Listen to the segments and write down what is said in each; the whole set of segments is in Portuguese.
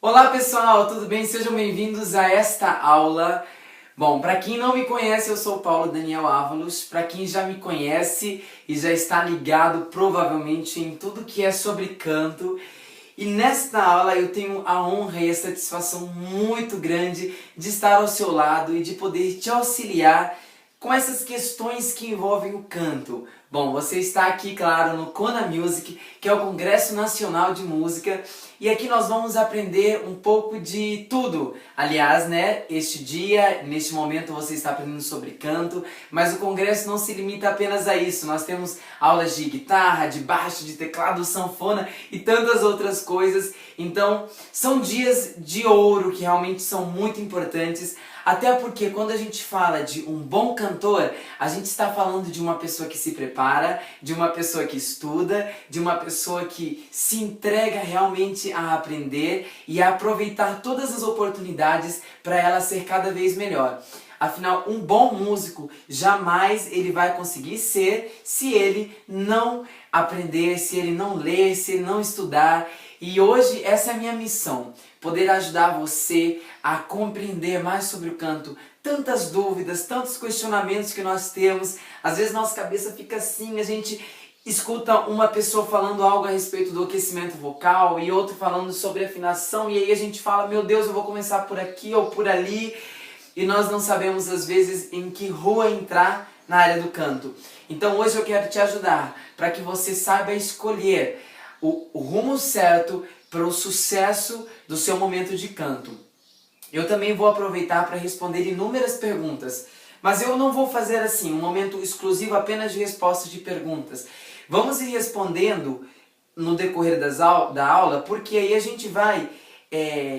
Olá pessoal, tudo bem? Sejam bem-vindos a esta aula. Bom, para quem não me conhece, eu sou o Paulo Daniel Ávalos. Para quem já me conhece e já está ligado provavelmente em tudo que é sobre canto, e nesta aula eu tenho a honra e a satisfação muito grande de estar ao seu lado e de poder te auxiliar com essas questões que envolvem o canto. Bom, você está aqui, claro, no Kona Music, que é o Congresso Nacional de Música, e aqui nós vamos aprender um pouco de tudo. Aliás, né, neste momento você está aprendendo sobre canto, mas o congresso não se limita apenas a isso. Nós temos aulas de guitarra, de baixo, de teclado, sanfona e tantas outras coisas. Então, são dias de ouro que realmente são muito importantes. Até porque quando a gente fala de um bom cantor, a gente está falando de uma pessoa que se prepara, de uma pessoa que estuda, de uma pessoa que se entrega realmente a aprender e a aproveitar todas as oportunidades para ela ser cada vez melhor. Afinal, um bom músico jamais ele vai conseguir ser se ele não aprender, se ele não ler, se ele não estudar. E hoje essa é a minha missão, poder ajudar você a compreender mais sobre o canto. Tantas dúvidas, tantos questionamentos que nós temos, às vezes nossa cabeça fica assim, a gente escuta uma pessoa falando algo a respeito do aquecimento vocal e outro falando sobre afinação, e aí a gente fala, meu Deus, eu vou começar por aqui ou por ali, e nós não sabemos às vezes em que rua entrar na área do canto. Então hoje eu quero te ajudar para que você saiba escolher o rumo certo para o sucesso do seu momento de canto. Eu também vou aproveitar para responder inúmeras perguntas, mas eu não vou fazer assim, um momento exclusivo apenas de respostas de perguntas. Vamos ir respondendo no decorrer da aula, porque aí a gente vai...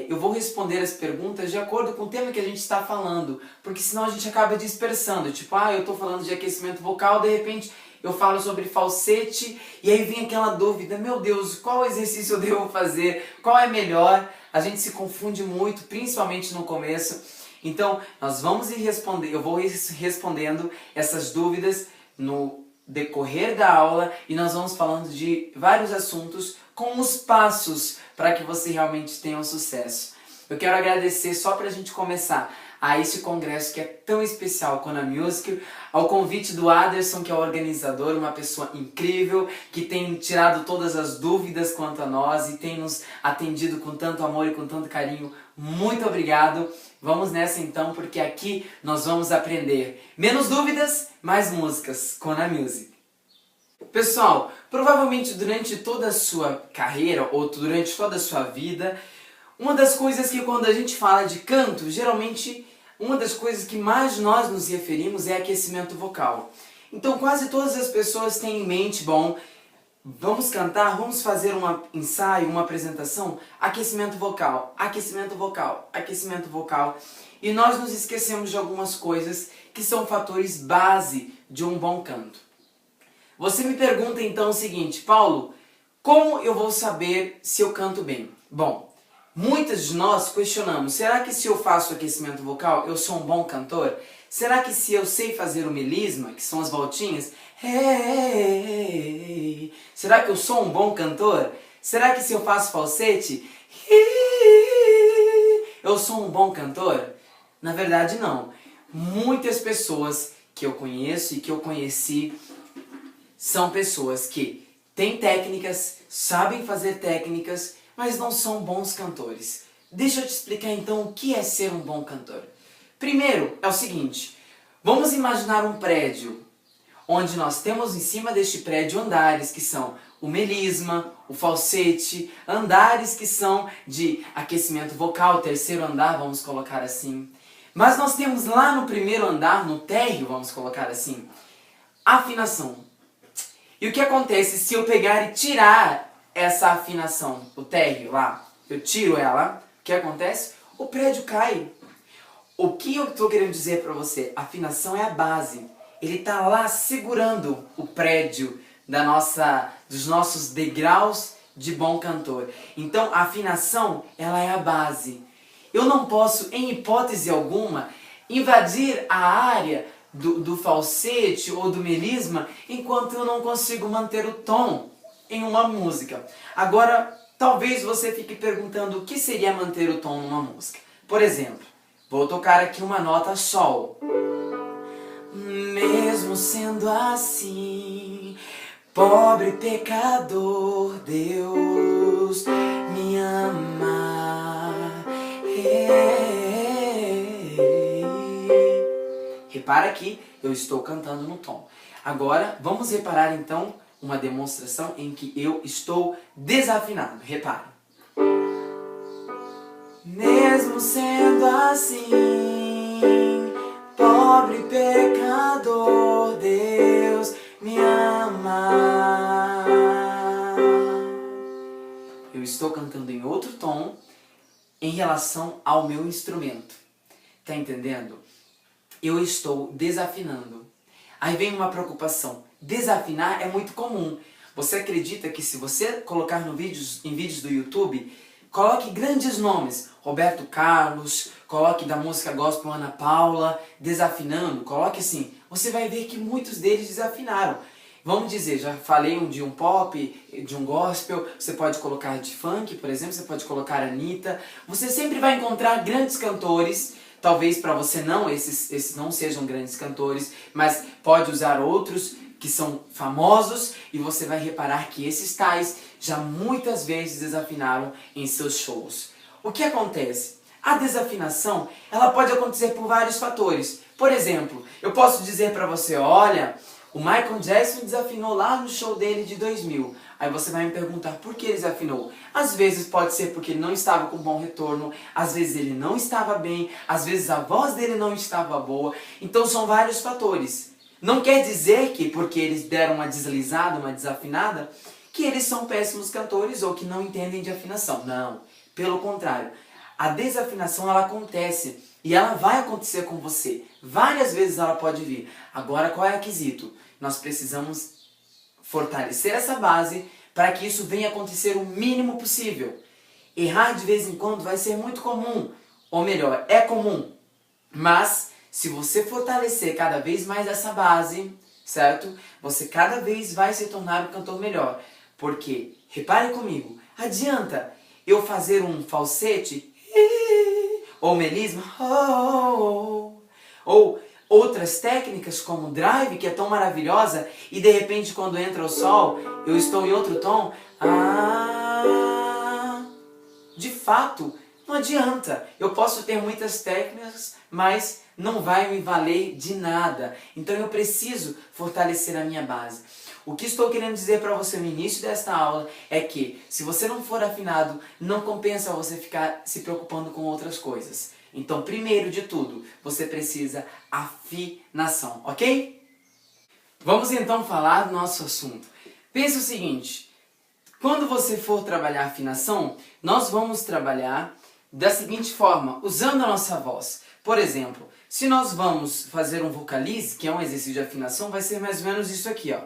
eu vou responder as perguntas de acordo com o tema que a gente está falando, porque senão a gente acaba dispersando. Tipo, eu estou falando de aquecimento vocal, de repente eu falo sobre falsete, e aí vem aquela dúvida, meu Deus, qual exercício eu devo fazer? Qual é melhor? A gente se confunde muito, principalmente no começo. Então, nós vamos ir eu vou ir respondendo essas dúvidas no decorrer da aula, e nós vamos falando de vários assuntos com os passos para que você realmente tenha um sucesso. Eu quero agradecer, só para a gente começar, a esse congresso que é tão especial, Kona Music, ao convite do Aderson, que é o organizador, uma pessoa incrível, que tem tirado todas as dúvidas quanto a nós e tem nos atendido com tanto amor e com tanto carinho. Muito obrigado! Vamos nessa então, porque aqui nós vamos aprender menos dúvidas, mais músicas, Kona Music. Pessoal, provavelmente durante toda a sua carreira ou durante toda a sua vida, uma das coisas que quando a gente fala de canto, geralmente uma das coisas que mais nós nos referimos é aquecimento vocal. Então quase todas as pessoas têm em mente, bom, vamos cantar, vamos fazer um ensaio, uma apresentação, aquecimento vocal, aquecimento vocal, aquecimento vocal. E nós nos esquecemos de algumas coisas que são fatores base de um bom canto. Você me pergunta então o seguinte, Paulo, como eu vou saber se eu canto bem? Bom, muitas de nós questionamos, será que se eu faço aquecimento vocal, eu sou um bom cantor? Será que se eu sei fazer o melisma, que são as voltinhas, será que eu sou um bom cantor? Será que se eu faço falsete, eu sou um bom cantor? Na verdade não. Muitas pessoas que eu conheço e que eu conheci são pessoas que têm técnicas, sabem fazer técnicas, mas não são bons cantores. Deixa eu te explicar então o que é ser um bom cantor. Primeiro é o seguinte, vamos imaginar um prédio, onde nós temos em cima deste prédio andares que são o melisma, o falsete, andares que são de aquecimento vocal, terceiro andar, vamos colocar assim. Mas nós temos lá no primeiro andar, no térreo, vamos colocar assim, afinação. E o que acontece se eu pegar e tirar essa afinação, o térreo lá, eu tiro ela, o que acontece? O prédio cai. O que eu estou querendo dizer para você? A afinação é a base. Ele está lá segurando o prédio dos nossos degraus de bom cantor. Então a afinação, ela é a base. Eu não posso, em hipótese alguma, invadir a área do falsete ou do melisma enquanto eu não consigo manter o tom em uma música. Agora, Talvez você fique perguntando o que seria manter o tom numa música. Por exemplo, vou tocar aqui uma nota Sol. Mesmo sendo assim, pobre pecador, Deus me ama. Repara que eu estou cantando no tom. Agora, vamos reparar então uma demonstração em que eu estou desafinado. Repare. Mesmo sendo assim, pobre pecador, Deus me ama. Eu estou cantando em outro tom em relação ao meu instrumento. Tá entendendo? Eu estou desafinando. Aí vem uma preocupação. Desafinar é muito comum. Você acredita que se você colocar em vídeos do YouTube, coloque grandes nomes, Roberto Carlos, coloque da música gospel Ana Paula, desafinando, coloque assim, você vai ver que muitos deles desafinaram. Vamos dizer, já falei de um pop, de um gospel, você pode colocar de funk, por exemplo, você pode colocar Anitta. Você sempre vai encontrar grandes cantores, talvez para você não, esses não sejam grandes cantores, mas pode usar outros que são famosos e você vai reparar que esses tais já muitas vezes desafinaram em seus shows. O que acontece? A desafinação, ela pode acontecer por vários fatores. Por exemplo, eu posso dizer para você, olha, o Michael Jackson desafinou lá no show dele de 2000. Aí você vai me perguntar por que ele desafinou. Às vezes pode ser porque ele não estava com bom retorno, às vezes ele não estava bem, às vezes a voz dele não estava boa. Então são vários fatores. Não quer dizer que porque eles deram uma deslizada, uma desafinada, que eles são péssimos cantores ou que não entendem de afinação. Não, pelo contrário. A desafinação ela acontece e ela vai acontecer com você. Várias vezes ela pode vir. Agora qual é o quesito? Nós precisamos fortalecer essa base para que isso venha acontecer o mínimo possível. Errar de vez em quando vai ser muito comum, ou melhor, é comum. Mas se você fortalecer cada vez mais essa base, certo? Você cada vez vai se tornar um cantor melhor. Porque, repare comigo, adianta eu fazer um falsete, ou melisma, ou outras técnicas como drive, que é tão maravilhosa, e de repente quando entra o sol, eu estou em outro tom. De fato, não adianta. Eu posso ter muitas técnicas, mas não vai me valer de nada. Então eu preciso fortalecer a minha base. O que estou querendo dizer para você no início desta aula é que, se você não for afinado, não compensa você ficar se preocupando com outras coisas. Então, primeiro de tudo, você precisa afinação, ok? Vamos então falar do nosso assunto. Pensa o seguinte, quando você for trabalhar afinação, nós vamos trabalhar da seguinte forma, usando a nossa voz. Por exemplo, se nós vamos fazer um vocalize, que é um exercício de afinação, vai ser mais ou menos isso aqui, ó.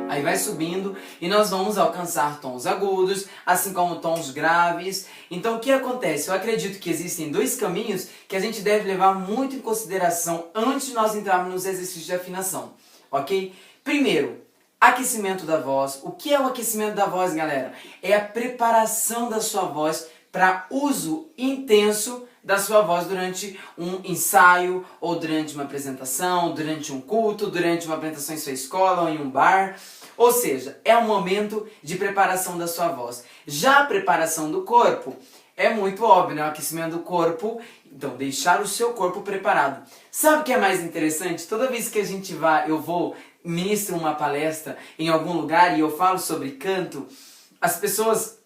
Aí vai subindo e nós vamos alcançar tons agudos, assim como tons graves. Então o que acontece? Eu acredito que existem dois caminhos que a gente deve levar muito em consideração antes de nós entrarmos nos exercícios de afinação, ok? Primeiro, aquecimento da voz. O que é o aquecimento da voz, galera? É a preparação da sua voz para uso intenso da sua voz durante um ensaio, ou durante uma apresentação, durante um culto, durante uma apresentação em sua escola ou em um bar. Ou seja, é um momento de preparação da sua voz. Já a preparação do corpo é muito óbvio, né? O aquecimento do corpo, então deixar o seu corpo preparado. Sabe o que é mais interessante? Toda vez que ministro uma palestra em algum lugar e eu falo sobre canto, as pessoas,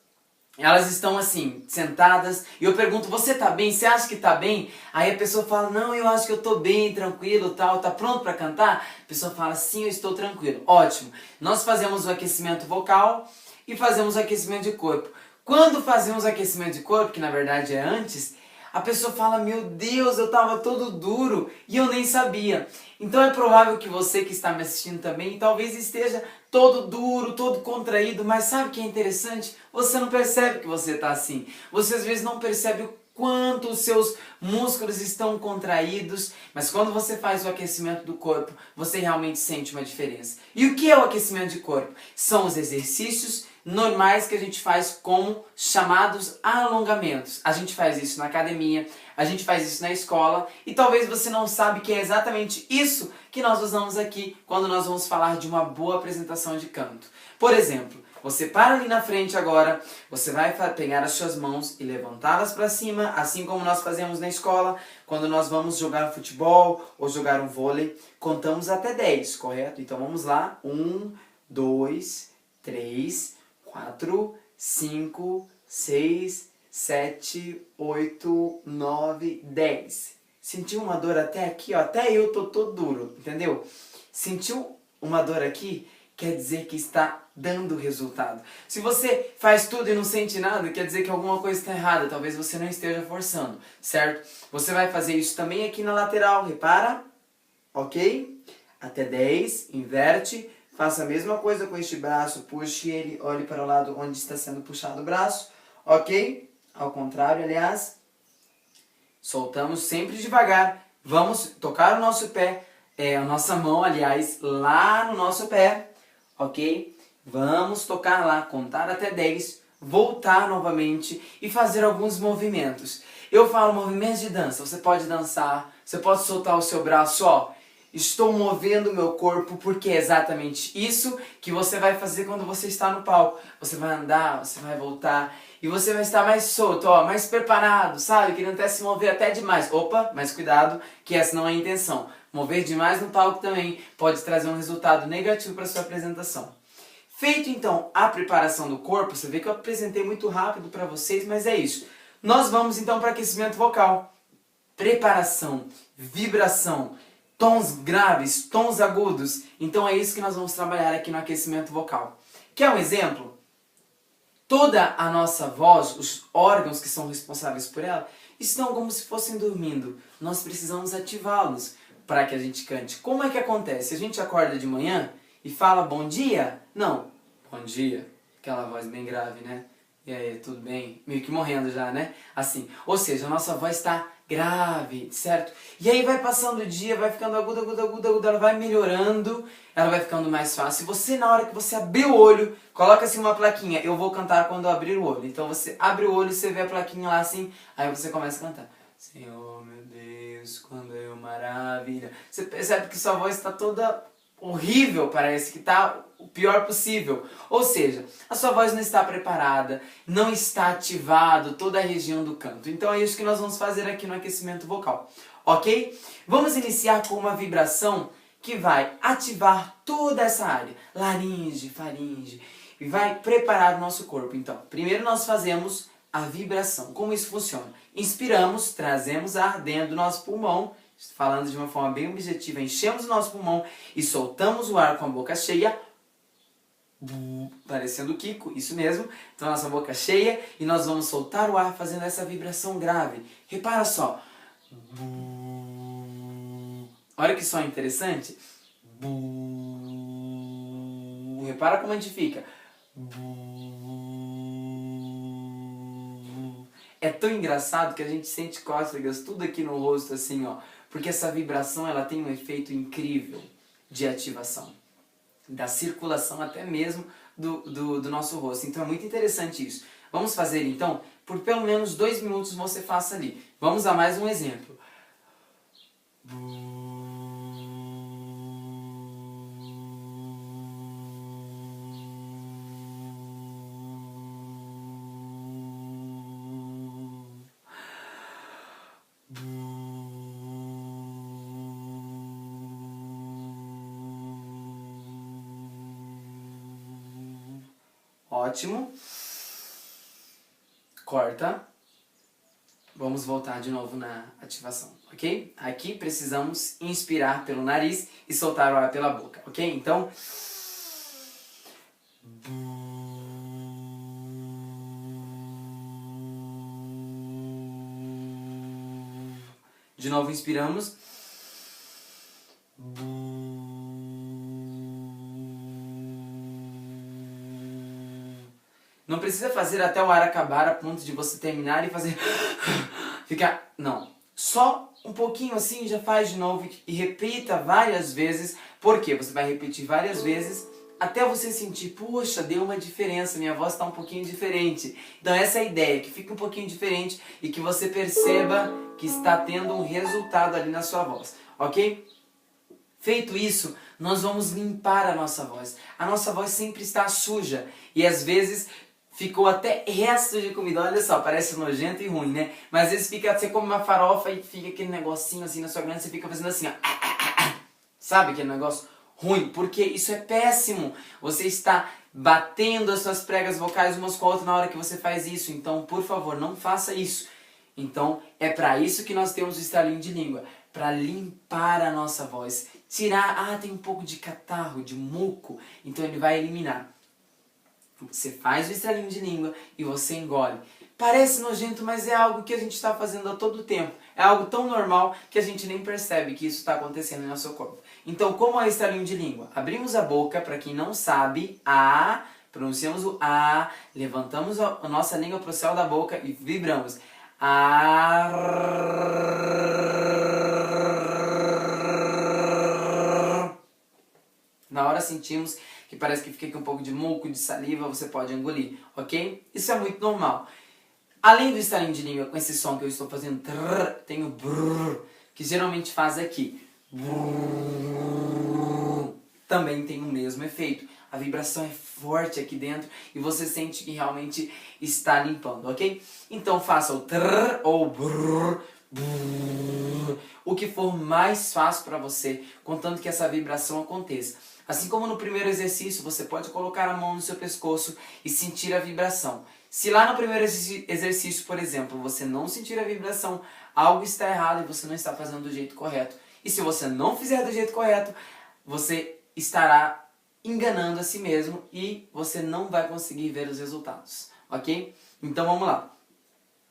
elas estão assim, sentadas, e eu pergunto, você tá bem? Você acha que tá bem? Aí a pessoa fala, não, eu acho que eu tô bem, tranquilo, tal, tá pronto para cantar? A pessoa fala, sim, eu estou tranquilo. Ótimo. Nós fazemos o aquecimento vocal e fazemos o aquecimento de corpo. Quando fazemos o aquecimento de corpo, que na verdade é antes, a pessoa fala, meu Deus, eu tava todo duro e eu nem sabia. Então é provável que você que está me assistindo também, talvez esteja todo duro, todo contraído, mas sabe o que é interessante? Você não percebe que você está assim. Você às vezes não percebe o quanto os seus músculos estão contraídos, mas quando você faz o aquecimento do corpo, você realmente sente uma diferença. E o que é o aquecimento de corpo? São os exercícios normais que a gente faz como chamados alongamentos. A gente faz isso na academia, a gente faz isso na escola e talvez você não sabe que é exatamente isso que nós usamos aqui quando nós vamos falar de uma boa apresentação de canto. Por exemplo, você para ali na frente agora, você vai pegar as suas mãos e levantá-las para cima, assim como nós fazemos na escola, quando nós vamos jogar futebol ou jogar um vôlei, contamos até 10, correto? Então vamos lá, 1, 2, 3, 4, 5, 6, 7, 8, 9, 10. Sentiu uma dor até aqui, ó, até eu tô todo duro, entendeu? Sentiu uma dor aqui? Quer dizer que está dando resultado. Se você faz tudo e não sente nada, quer dizer que alguma coisa está errada, talvez você não esteja forçando, certo? Você vai fazer isso também aqui na lateral, repara, ok? Até 10, inverte, faça a mesma coisa com este braço, puxe ele, olhe para o lado onde está sendo puxado o braço, ok? Ao contrário, aliás, soltamos sempre devagar, vamos tocar o nosso pé, a nossa mão, aliás, lá no nosso pé, ok? Vamos tocar lá, contar até 10, voltar novamente e fazer alguns movimentos. Eu falo movimentos de dança, você pode dançar, você pode soltar o seu braço, ó. Estou movendo o meu corpo porque é exatamente isso que você vai fazer quando você está no palco. Você vai andar, você vai voltar e você vai estar mais solto, ó, mais preparado, sabe? Querendo até se mover até demais. Opa, mas cuidado que essa não é a intenção. Mover demais no palco também pode trazer um resultado negativo para sua apresentação. Feito então a preparação do corpo, você vê que eu apresentei muito rápido para vocês, mas é isso. Nós vamos então para aquecimento vocal. Preparação, vibração, tons graves, tons agudos. Então é isso que nós vamos trabalhar aqui no aquecimento vocal. Quer um exemplo? Toda a nossa voz, os órgãos que são responsáveis por ela, estão como se fossem dormindo. Nós precisamos ativá-los para que a gente cante. Como é que acontece? A gente acorda de manhã e fala bom dia? Não, bom dia. Aquela voz bem grave, né? E aí, tudo bem? Meio que morrendo já, né? Assim, ou seja, a nossa voz está grave, certo? E aí vai passando o dia, vai ficando aguda, aguda, aguda, aguda, ela vai melhorando, ela vai ficando mais fácil. Você, na hora que você abrir o olho, coloca assim uma plaquinha, eu vou cantar quando eu abrir o olho. Então você abre o olho, você vê a plaquinha lá assim, aí você começa a cantar. Senhor, meu Deus, quando eu maravilha. Você percebe que sua voz está toda horrível, parece que está o pior possível. Ou seja, a sua voz não está preparada, não está ativado toda a região do canto. Então é isso que nós vamos fazer aqui no aquecimento vocal, ok? Vamos iniciar com uma vibração que vai ativar toda essa área, laringe, faringe, e vai preparar o nosso corpo. Então, primeiro nós fazemos a vibração. Como isso funciona? Inspiramos, trazemos ar dentro do nosso pulmão, falando de uma forma bem objetiva, enchemos o nosso pulmão e soltamos o ar com a boca cheia, parecendo o Kiko, isso mesmo. Então nossa boca cheia e nós vamos soltar o ar fazendo essa vibração grave. Repara só. Olha que som interessante. Repara como a gente fica. É tão engraçado que a gente sente cócegas tudo aqui no rosto assim, ó. Porque essa vibração ela tem um efeito incrível de ativação da circulação até mesmo do nosso rosto. Então é muito interessante isso. Vamos fazer então, por pelo menos 2 minutos você faça ali. Vamos a mais um exemplo. Ótimo. Corta. Vamos voltar de novo na ativação, ok? Aqui precisamos inspirar pelo nariz e soltar o ar pela boca, ok? Então... De novo inspiramos. Não precisa fazer até o ar acabar a ponto de você terminar e fazer... fica, não, só um pouquinho assim, já faz de novo e repita várias vezes. Por quê? Você vai repetir várias vezes até você sentir, puxa, deu uma diferença, minha voz está um pouquinho diferente. Então essa é a ideia, que fique um pouquinho diferente e que você perceba que está tendo um resultado ali na sua voz, ok? Feito isso, nós vamos limpar a nossa voz. A nossa voz sempre está suja e às vezes ficou até resto de comida. Olha só, parece nojento e ruim, né? Mas às vezes você come uma farofa e fica aquele negocinho assim na sua garganta, você fica fazendo assim, ó. Sabe aquele negócio ruim? Porque isso é péssimo. Você está batendo as suas pregas vocais umas com a outra na hora que você faz isso. Então, por favor, não faça isso. Então, é para isso que nós temos o estalinho de língua. Para limpar a nossa voz. Tirar, tem um pouco de catarro, de muco. Então ele vai eliminar. Você faz o estalinho de língua e você engole. Parece nojento, mas é algo que a gente está fazendo a todo tempo. É algo tão normal que a gente nem percebe que isso está acontecendo no nosso corpo. Então, como é o estalinho de língua? Abrimos a boca, para quem não sabe, pronunciamos o A, levantamos a nossa língua para o céu da boca e vibramos. Na hora sentimos que parece que fica aqui um pouco de muco, de saliva, você pode engolir, ok? Isso é muito normal. Além do estalinho de língua, com esse som que eu estou fazendo, tem o brrr, que geralmente faz aqui. Brrr, também tem o mesmo efeito. A vibração é forte aqui dentro e você sente que realmente está limpando, ok? Então faça o trrr ou brrr, brrr, o que for mais fácil para você, contanto que essa vibração aconteça. Assim como no primeiro exercício, você pode colocar a mão no seu pescoço e sentir a vibração. Se lá no primeiro exercício, por exemplo, você não sentir a vibração, algo está errado e você não está fazendo do jeito correto. E se você não fizer do jeito correto, você estará enganando a si mesmo e você não vai conseguir ver os resultados, ok? Então vamos lá.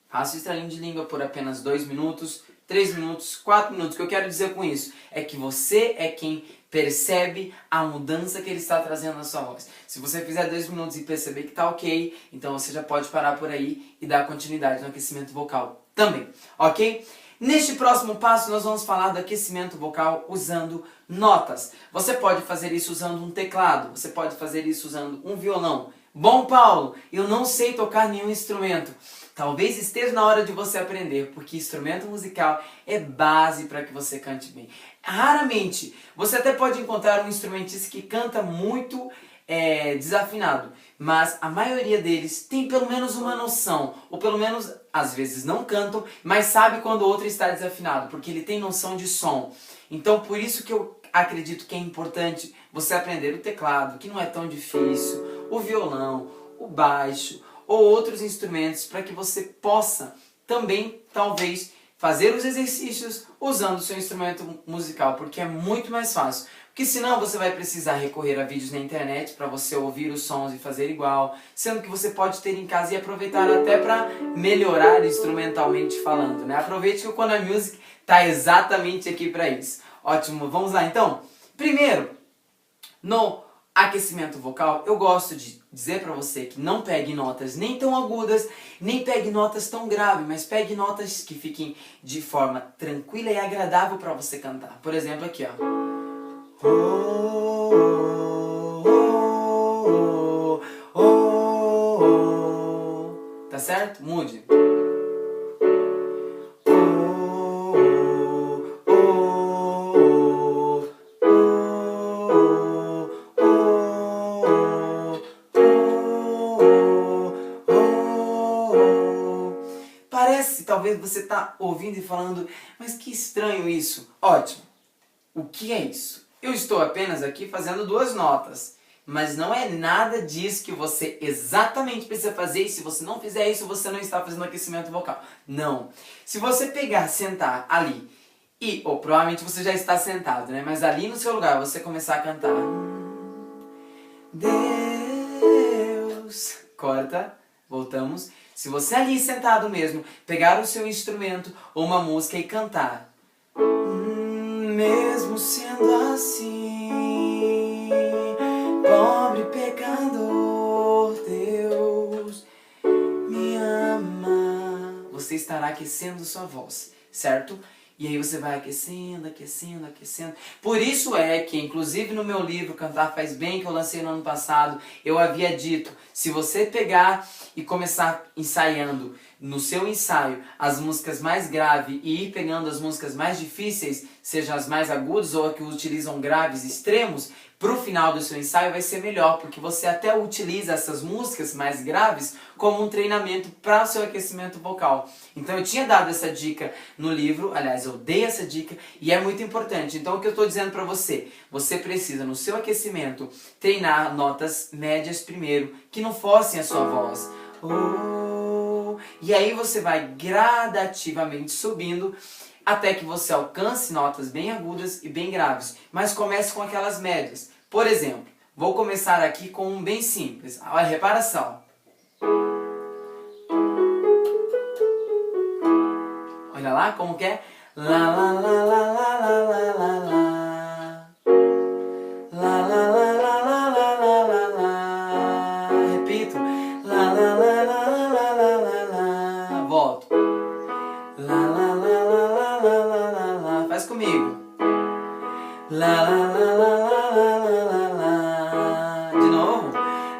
Faça o estalinho de língua por apenas 2 minutos, 3 minutos, 4 minutos. O que eu quero dizer com isso é que você é quem percebe a mudança que ele está trazendo na sua voz. Se você fizer 2 minutos e perceber que está ok, então você já pode parar por aí e dar continuidade no aquecimento vocal também, ok? Neste próximo passo nós vamos falar do aquecimento vocal usando notas. Você pode fazer isso usando um teclado, você pode fazer isso usando um violão. Bom, Paulo, eu não sei tocar nenhum instrumento. Talvez esteja na hora de você aprender, porque instrumento musical é base para que você cante bem. Raramente, você até pode encontrar um instrumentista que canta muito desafinado, mas a maioria deles tem pelo menos uma noção, ou pelo menos, às vezes não cantam, mas sabe quando o outro está desafinado, porque ele tem noção de som. Então, por isso que eu acredito que é importante você aprender o teclado, que não é tão difícil, o violão, o baixo, ou outros instrumentos para que você possa também, talvez, fazer os exercícios usando o seu instrumento musical, porque é muito mais fácil. Porque senão você vai precisar recorrer a vídeos na internet para você ouvir os sons e fazer igual, sendo que você pode ter em casa e aproveitar até para melhorar instrumentalmente falando, né? Aproveite que o Kona Music está exatamente aqui para isso. Ótimo, vamos lá então? Primeiro, no aquecimento vocal, eu gosto de dizer para você que não pegue notas nem tão agudas, nem pegue notas tão graves, mas pegue notas que fiquem de forma tranquila e agradável para você cantar. Por exemplo, aqui, ó. Tá certo? Mude. Parece, talvez você está ouvindo e falando, mas que estranho isso. Ótimo. O que é isso? Eu estou apenas aqui fazendo 2 notas, mas não é nada disso que você exatamente precisa fazer, e se você não fizer isso, você não está fazendo aquecimento vocal. Não. Se você pegar, sentar ali, ou provavelmente você já está sentado, né? Mas ali no seu lugar, você começar a cantar. Deus. Corta. Voltamos. Se você ali sentado mesmo, pegar o seu instrumento ou uma música e cantar. Mesmo sendo assim, pobre pecador, Deus me ama. Você está estar aquecendo sua voz, certo? E aí você vai aquecendo, aquecendo, aquecendo. Por isso é que, inclusive no meu livro Cantar Faz Bem, que eu lancei no ano passado, eu havia dito, se você pegar e começar ensaiando no seu ensaio as músicas mais graves e ir pegando as músicas mais difíceis, sejam as mais agudas ou as que utilizam graves extremos, pro final do seu ensaio vai ser melhor, porque você até utiliza essas músicas mais graves como um treinamento para o seu aquecimento vocal. Então eu tinha dado essa dica no livro, aliás, eu dei essa dica e é muito importante. Então o que eu estou dizendo para você? Você precisa, no seu aquecimento, treinar notas médias primeiro, que não forcem a sua voz. E aí você vai gradativamente subindo até que você alcance notas bem agudas e bem graves. Mas comece com aquelas médias. Por exemplo, vou começar aqui com um bem simples. Olha, reparação. Olha lá como que é. Lá, lá, lá, lá, lá, lá, lá, lá, lá. Lá, lá, lá, lá, lá, lá, lá, lá, lá. Repito. Lá, lá, lá, lá, lá, lá, lá, lá. Volto. Lá, lá, lá, lá, lá, lá, lá, lá, lá. Faz comigo. Lá, lá, lá, lá, lá, lá, lá, lá. De novo.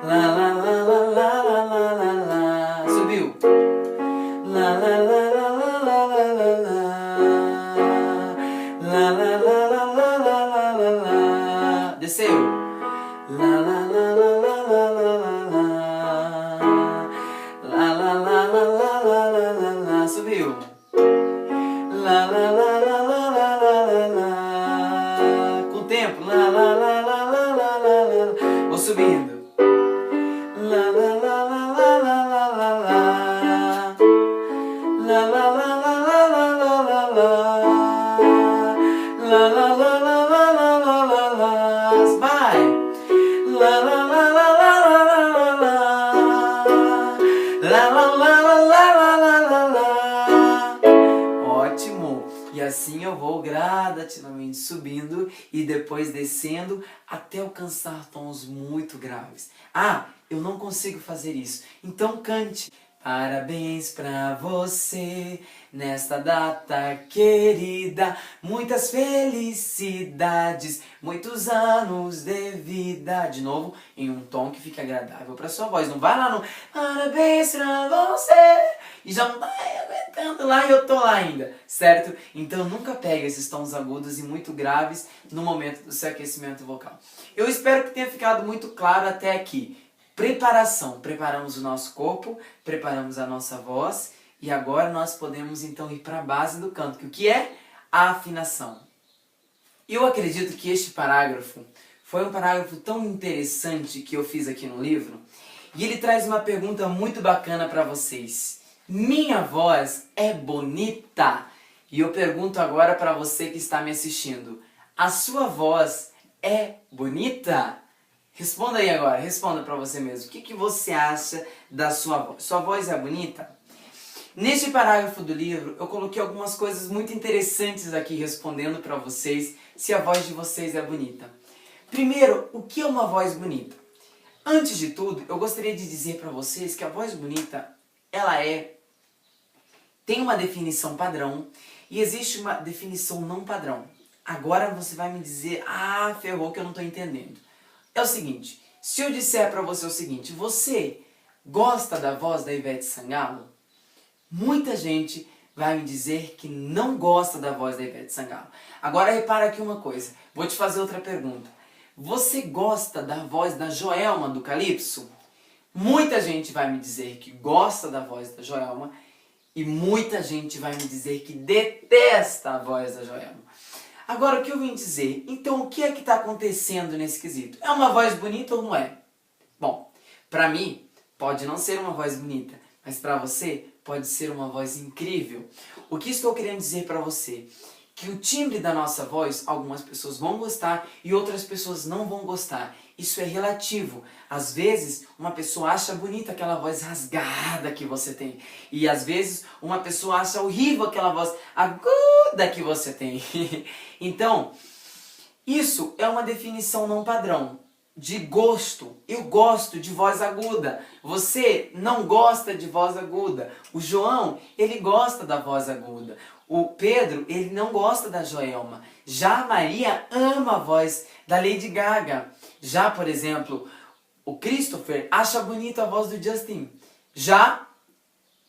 Lá, lá, lá, lá, lá, lá, lá, lá, lá. Subiu. Lá, lá, lá, lá, lá, lá, lá, lá, lá. Lá, lá, lá, lá, lá, lá, lá, lá, lá. Desceu. Lá, lá, lá, lá, lá, lá, lá, lá, lá. Lá, lá, lá, lá, lá, lá, lá, lá, lá. Subiu. Lá, lá, lá, lá, lá, lá, lá, lá, lá. Com o tempo. Lá, lá, lá, lá, lá, lá, lá, lá. Vou subindo. Lá, lá, lá, lá, lá, lá, lá, lá, lá. Lá, lá, lá, lá, lá, lá, lá, lá, lá. Lá, lá, lá, lá, lá, lá, lá, lá, lá. Vai. Lá, lá, lá, lá, lá, lá, lá, lá, lá. Lá, lá, lá, lá, lá, lá, lá, lá, lá. Ótimo! E assim eu vou gradativamente subindo e depois descendo até alcançar tons muito graves. Ah, eu não consigo fazer isso. Então cante. Parabéns pra você nesta data querida, muitas felicidades, muitos anos de vida. De novo, em um tom que fique agradável pra sua voz. Não vai lá no parabéns pra você e já não vai aguentando lá e eu tô lá ainda, certo? Então nunca pegue esses tons agudos e muito graves no momento do seu aquecimento vocal. Eu espero que tenha ficado muito claro até aqui. Preparação. Preparamos o nosso corpo, preparamos a nossa voz e agora nós podemos então ir para a base do canto, que o que é? A afinação. Eu acredito que este parágrafo foi um parágrafo tão interessante que eu fiz aqui no livro e ele traz uma pergunta muito bacana para vocês. Minha voz é bonita? E eu pergunto agora para você que está me assistindo, a sua voz é bonita? Responda aí agora, responda pra você mesmo. O que você acha da sua voz? Sua voz é bonita? Neste parágrafo do livro, eu coloquei algumas coisas muito interessantes aqui respondendo pra vocês se a voz de vocês é bonita. Primeiro, o que é uma voz bonita? Antes de tudo, eu gostaria de dizer pra vocês que a voz bonita, ela tem uma definição padrão e existe uma definição não padrão. Agora você vai me dizer, ferrou que eu não tô entendendo. É o seguinte, se eu disser pra você o seguinte, você gosta da voz da Ivete Sangalo? Muita gente vai me dizer que não gosta da voz da Ivete Sangalo. Agora repara aqui uma coisa, vou te fazer outra pergunta. Você gosta da voz da Joelma do Calypso? Muita gente vai me dizer que gosta da voz da Joelma e muita gente vai me dizer que detesta a voz da Joelma. Agora, o que eu vim dizer? Então, o que é que está acontecendo nesse quesito? É uma voz bonita ou não é? Bom, para mim, pode não ser uma voz bonita, mas para você, pode ser uma voz incrível. O que estou querendo dizer para você? Que o timbre da nossa voz, algumas pessoas vão gostar e outras pessoas não vão gostar. Isso é relativo. Às vezes, uma pessoa acha bonita aquela voz rasgada que você tem. E às vezes, uma pessoa acha horrível aquela voz aguda que você tem. Então, isso é uma definição não padrão. de gosto. Eu gosto de voz aguda. Você não gosta de voz aguda. O João, ele gosta da voz aguda. O Pedro, ele não gosta da Joelma. Já a Maria ama a voz da Lady Gaga. Já, por exemplo, o Christopher acha bonita a voz do Justin. Já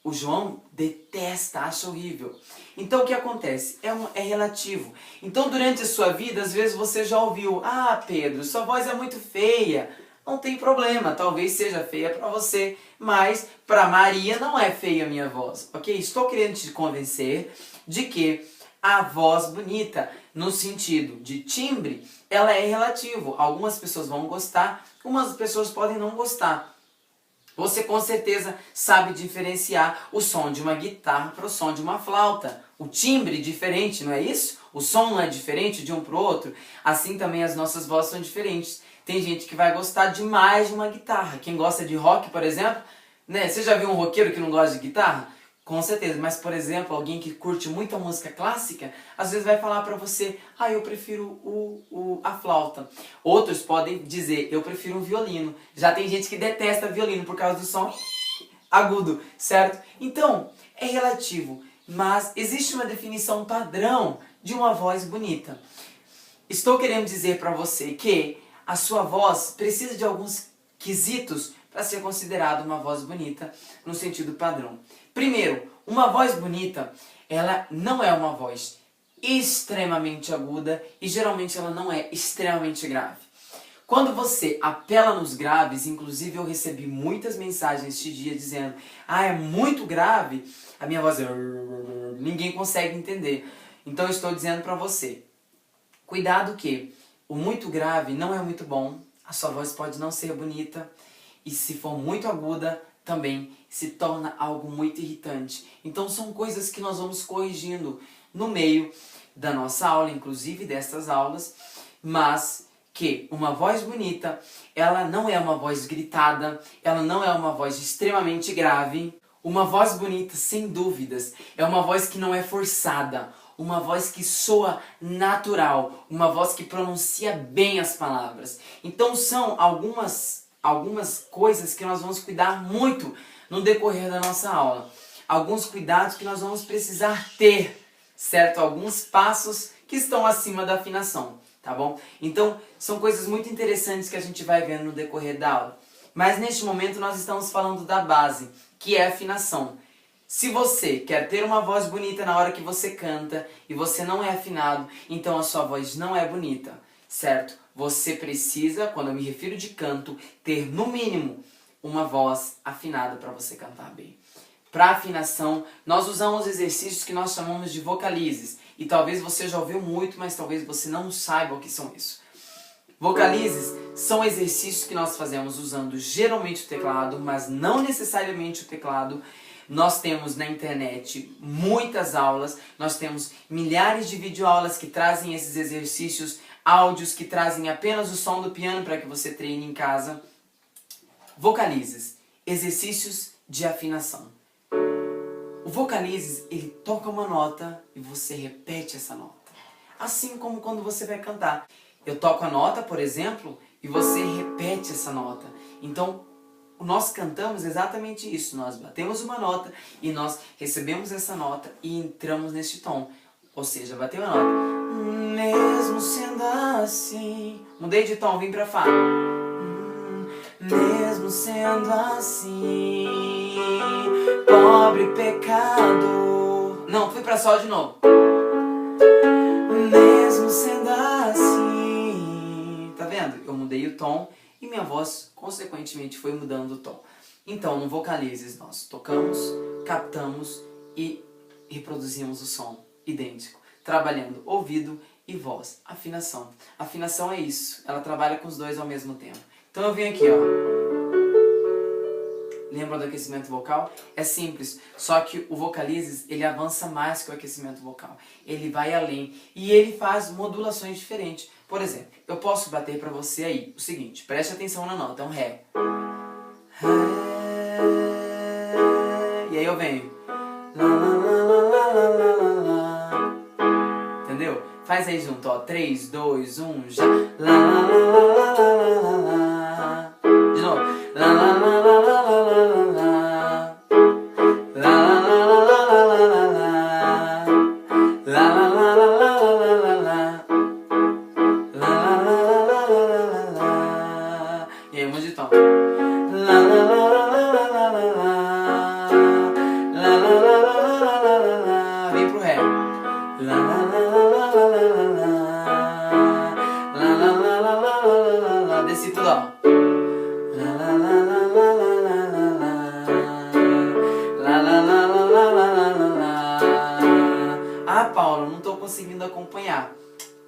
o João detesta, acha horrível. Então o que acontece? É relativo. Então durante a sua vida, às vezes você já ouviu: ah, Pedro, sua voz é muito feia. Não tem problema, talvez seja feia para você, mas para Maria não é feia a minha voz, ok? Estou querendo te convencer de que a voz bonita, no sentido de timbre, ela é relativo. Algumas pessoas vão gostar, algumas pessoas podem não gostar. Você com certeza sabe diferenciar o som de uma guitarra para o som de uma flauta. O timbre diferente, não é isso? O som não é diferente de um para o outro. Assim também as nossas vozes são diferentes. Tem gente que vai gostar demais de uma guitarra. Quem gosta de rock, por exemplo, né? Você já viu um roqueiro que não gosta de guitarra? Com certeza, mas por exemplo, alguém que curte muita música clássica, às vezes vai falar pra você: ah, eu prefiro a flauta. Outros podem dizer: eu prefiro um violino. Já tem gente que detesta violino por causa do som agudo, certo? Então, é relativo, mas existe uma definição padrão de uma voz bonita. Estou querendo dizer pra você que a sua voz precisa de alguns quesitos para ser considerada uma voz bonita no sentido padrão. Primeiro, uma voz bonita, ela não é uma voz extremamente aguda e geralmente ela não é extremamente grave. Quando você apela nos graves, inclusive eu recebi muitas mensagens este dia dizendo: ah, é muito grave, a minha voz é... ninguém consegue entender. Então eu estou dizendo para você, cuidado que o muito grave não é muito bom, a sua voz pode não ser bonita, e se for muito aguda, também se torna algo muito irritante. Então são coisas que nós vamos corrigindo no meio da nossa aula, inclusive destas aulas, mas que uma voz bonita, ela não é uma voz gritada, ela não é uma voz extremamente grave. Uma voz bonita, sem dúvidas, é uma voz que não é forçada, uma voz que soa natural, uma voz que pronuncia bem as palavras. Então são algumas coisas que nós vamos cuidar muito no decorrer da nossa aula. Alguns cuidados que nós vamos precisar ter, certo? Alguns passos que estão acima da afinação, tá bom? Então, são coisas muito interessantes que a gente vai vendo no decorrer da aula. Mas neste momento nós estamos falando da base, que é a afinação. Se você quer ter uma voz bonita na hora que você canta e você não é afinado, então a sua voz não é bonita, certo? Você precisa, quando eu me refiro de canto, ter no mínimo uma voz afinada para você cantar bem. Para afinação, nós usamos exercícios que nós chamamos de vocalizes. E talvez você já ouviu muito, mas talvez você não saiba o que são isso. Vocalizes são exercícios que nós fazemos usando geralmente o teclado, mas não necessariamente o teclado. Nós temos na internet muitas aulas, nós temos milhares de videoaulas que trazem esses exercícios, áudios que trazem apenas o som do piano para que você treine em casa. Vocalizes, exercícios de afinação. O vocalizes, ele toca uma nota e você repete essa nota. Assim como quando você vai cantar. Eu toco a nota, por exemplo, e você repete essa nota. Então, nós cantamos exatamente isso. Nós batemos uma nota e nós recebemos essa nota e entramos neste tom. Ou seja, bateu a nota. Mesmo sendo assim... Mudei de tom, vim pra Fá. Mesmo sendo assim... Pobre pecado... Não, fui pra Sol de novo. Mesmo sendo assim... Tá vendo? Eu mudei o tom e minha voz, consequentemente, foi mudando o tom. Então, no vocalizes, nós tocamos, captamos e reproduzimos o som idêntico, trabalhando ouvido e voz. Afinação. Afinação é isso, ela trabalha com os dois ao mesmo tempo. Então eu venho aqui, ó. Lembra do aquecimento vocal? É simples, só que o vocalizes, ele avança mais que o aquecimento vocal. Ele vai além e ele faz modulações diferentes. Por exemplo, eu posso bater pra você aí o seguinte, preste atenção na nota, é um Ré. Ré. E aí eu venho. Lá, lá, lá, lá, lá, lá, lá. Entendeu? Faz aí junto, ó. 3, 2, 1, já. Lá, lá, lá, lá, lá, lá, lá. De novo. Lá, lá, lá, lá, lá, lá, lá, lá. Lá, lá, lá, lá, lá, lá, lá, lá. Lá, lá, lá, lá, lá, lá, lá, lá. Lá, lá, lá, lá, lá, lá, lá. E aí, um monte de tom. Lá, lá, lá, lá, lá, lá, lá, lá. Lá, lá, lá, lá, lá, lá, lá, lá. Vem pro ré. Lá, lá, lá, lá, lá, lá, lá, lá. Lá, lá, lá, lá, lá, lá, lá, lá. Desce tudo, ó. Lá, lá, lá, lá, lá, lá, lá, lá, lá. Lá, lá, lá, lá, lá, lá, lá, lá. Ah, Paulo, não tô conseguindo acompanhar.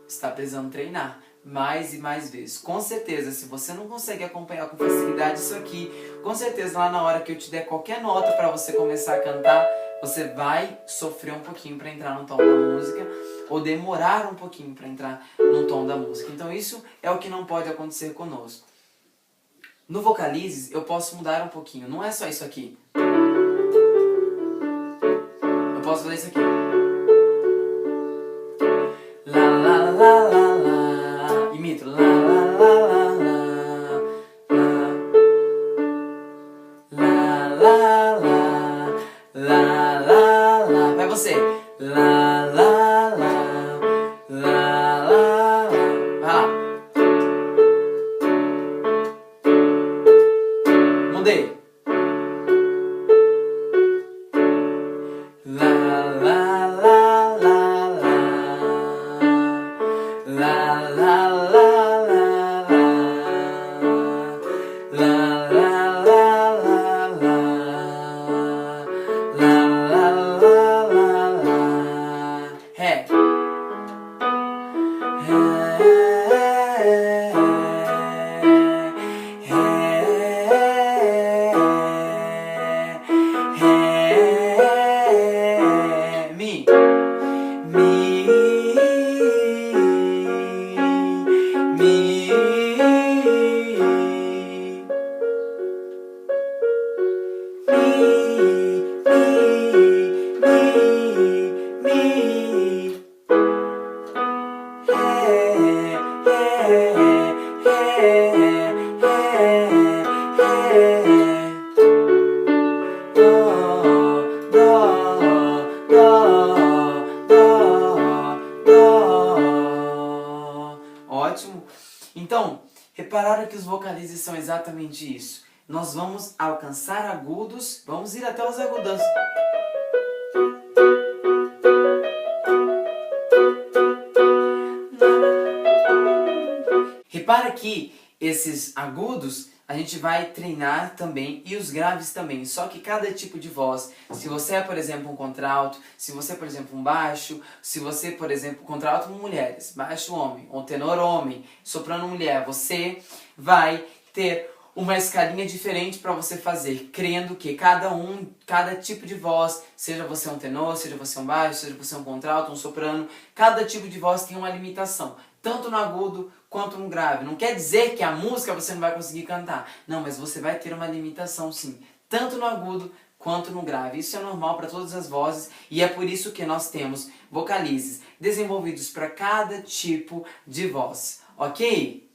Você tá precisando treinar mais e mais vezes. Com certeza, se você não consegue acompanhar com facilidade isso aqui, com certeza lá na hora que eu te der qualquer nota para você começar a cantar, você vai sofrer um pouquinho para entrar no tom da música, ou demorar um pouquinho para entrar no tom da música. Então isso é o que não pode acontecer conosco. No Vocalizes eu posso mudar um pouquinho, não é só isso aqui. Eu posso fazer isso aqui. Lá, lá, lá, lá, lá. Imito. Lá, lá, lá, lá, lá. Lá, lá, lá. Lá, lá, lá. Vai você. Lá, lá, lá. Lá, lá, lá. Vai lá. Mudei. Lá, lá, lá, lá, lá. Lá, lá, lá, lá, lá. Lá, lá, lá, lá, lá. Lá, lá, lá, lá, lá. Ré. Mi. Mi. Mi. Ótimo. Então, repararam que os vocalizes são exatamente isso. Nós vamos alcançar agudos, vamos ir até os agudos. Repara que esses agudos a gente vai treinar também e os graves também, só que cada tipo de voz, se você é, por exemplo, um contralto, se você é, por exemplo, um baixo, se você, por exemplo, contralto mulheres, baixo homem, ou tenor homem, soprano mulher, você vai ter uma escalinha diferente para você fazer, crendo que cada tipo de voz, seja você um tenor, seja você um baixo, seja você um contralto, um soprano, cada tipo de voz tem uma limitação, tanto no agudo quanto no grave. Não quer dizer que a música você não vai conseguir cantar, não, mas você vai ter uma limitação sim, tanto no agudo quanto no grave. Isso é normal para todas as vozes e é por isso que nós temos vocalizes desenvolvidos para cada tipo de voz, ok?